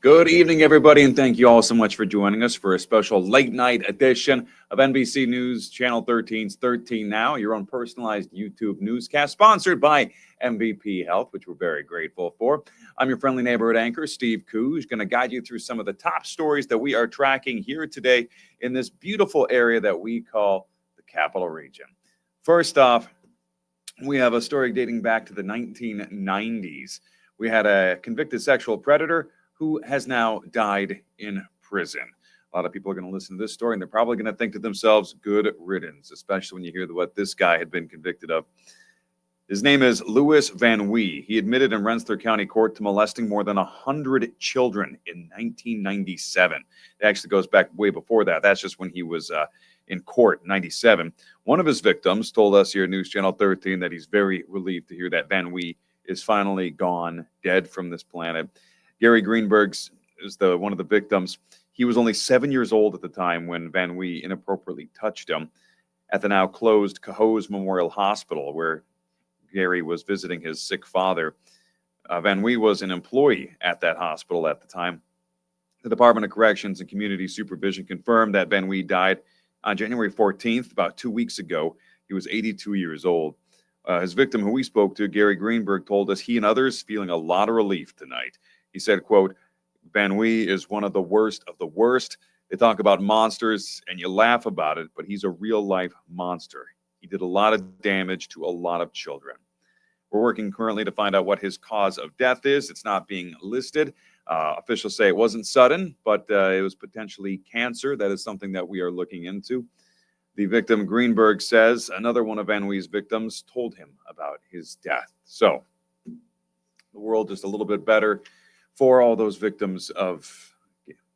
Good evening, everybody, and thank you all so much for joining us for a special late-night edition of NBC News Channel 13's 13 Now, your own personalized YouTube newscast, sponsored by MVP Health, which we're very grateful for. I'm your friendly neighborhood anchor, Steve Cooge, going to guide you through some of the top stories that we are tracking here today in this beautiful area that we call the Capital Region. First off, we have a story dating back to the 1990s. We had a convicted sexual predator who has now died in prison. A lot of people are going to listen to this story, and they're probably going to think to themselves, good riddance, especially when you hear what this guy had been convicted of. His name is Louis Van Wee. He admitted in Rensselaer County Court to molesting more than 100 children in 1997. It actually goes back way before that. That's just when he was in court, 97. One of his victims told us here at News Channel 13 that he's very relieved to hear that Van Wee is finally gone, dead from this planet. Gary Greenberg is one of the victims. He was only 7 years old at the time when Van Wee inappropriately touched him at the now closed Cohoes Memorial Hospital, where Gary was visiting his sick father. Van Wee was an employee at that hospital at the time. The Department of Corrections and Community Supervision confirmed that Van Wee died on January 14th, about 2 weeks ago. He was 82 years old. His victim, who we spoke to, Gary Greenberg, told us he and others feeling a lot of relief tonight. He said, quote, Van Wee is one of the worst of the worst. They talk about monsters and you laugh about it, but he's a real life monster. He did a lot of damage to a lot of children. We're working currently to find out what his cause of death is. It's not being listed. Officials say it wasn't sudden, but it was potentially cancer. That is something that we are looking into. The victim, Greenberg, says another one of Van Wee's victims told him about his death. So the world just a little bit better for all those victims of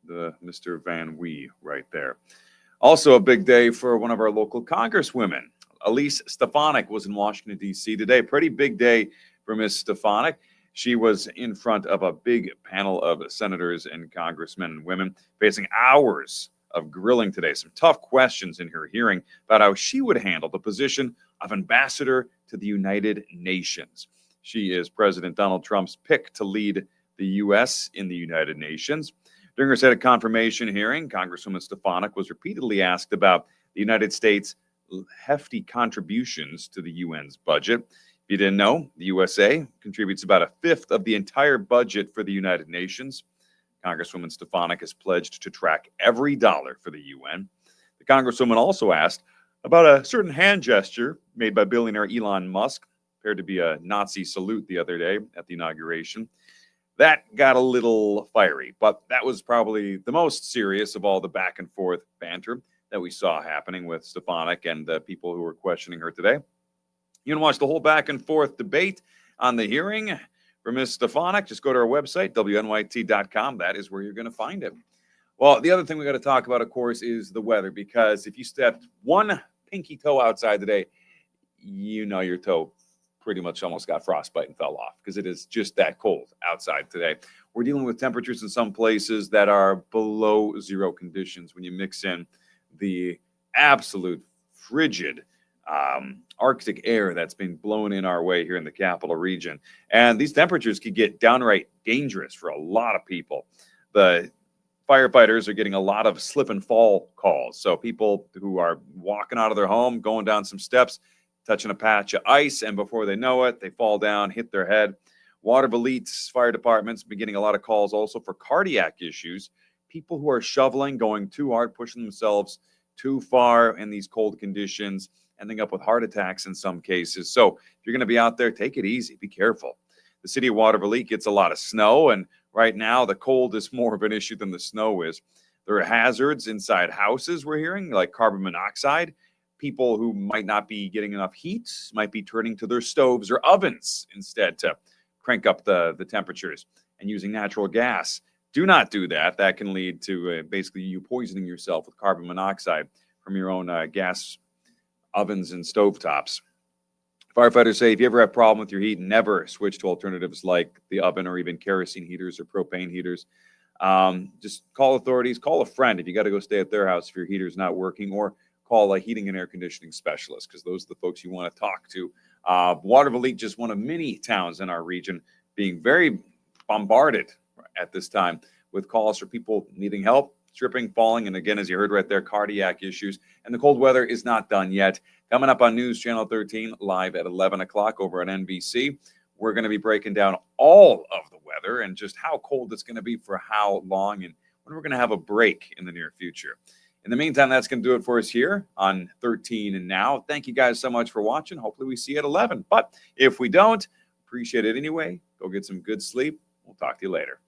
the Mr. Van Wee right there. Also a big day for one of our local congresswomen. Elise Stefanik was in Washington, D.C. today. Pretty big day for Ms. Stefanik. She was in front of a big panel of senators and congressmen and women facing hours of grilling today. Some tough questions in her hearing about how she would handle the position of ambassador to the United Nations. She is President Donald Trump's pick to lead the U.S. in the United Nations. During her Senate confirmation hearing, Congresswoman Stefanik was repeatedly asked about the United States' hefty contributions to the UN's budget. If you didn't know, the USA contributes about a fifth of the entire budget for the United Nations. Congresswoman Stefanik has pledged to track every dollar for the UN. The Congresswoman also asked about a certain hand gesture made by billionaire Elon Musk, appeared to be a Nazi salute the other day at the inauguration. That got a little fiery, but that was probably the most serious of all the back and forth banter that we saw happening with Stefanik and the people who were questioning her today. You can watch the whole back and forth debate on the hearing for Ms. Stefanik. Just go to our website, wnyt.com. That is where you're going to find it. Well, the other thing we got to talk about, of course, is the weather, because if you stepped one pinky toe outside today, you know your toe pretty much almost got frostbite and fell off, because it is just that cold outside today. We're dealing with temperatures in some places that are below zero conditions when you mix in the absolute frigid Arctic air that's been blown in our way here in the capital region. And these temperatures could get downright dangerous for a lot of people. The firefighters are getting a lot of slip and fall calls. So people who are walking out of their home, going down some steps, touching a patch of ice, and before they know it, they fall down, hit their head. Waterville's fire department's been getting a lot of calls also for cardiac issues. People who are shoveling, going too hard, pushing themselves too far in these cold conditions, ending up with heart attacks in some cases. So if you're going to be out there, take it easy. Be careful. The city of Waterville gets a lot of snow, and right now the cold is more of an issue than the snow is. There are hazards inside houses, we're hearing, like carbon monoxide. People who might not be getting enough heat might be turning to their stoves or ovens instead to crank up the temperatures, and using natural gas. Do not do that. That can lead to basically you poisoning yourself with carbon monoxide from your own gas ovens and stovetops. Firefighters say if you ever have a problem with your heat, never switch to alternatives like the oven or even kerosene heaters or propane heaters. Just call authorities, call a friend if you got to go stay at their house if your heater's not working, or call a heating and air conditioning specialist, because those are the folks you want to talk to. Waterville, just one of many towns in our region being very bombarded at this time with calls for people needing help, tripping, falling, and again, as you heard right there, cardiac issues. And the cold weather is not done yet. Coming up on News Channel 13, live at 11 o'clock over on NBC, we're going to be breaking down all of the weather and just how cold it's going to be for how long and when we're going to have a break in the near future. In the meantime, that's going to do it for us here on 13 and Now. Thank you guys so much for watching. Hopefully we see you at 11. But if we don't, appreciate it anyway. Go get some good sleep. We'll talk to you later.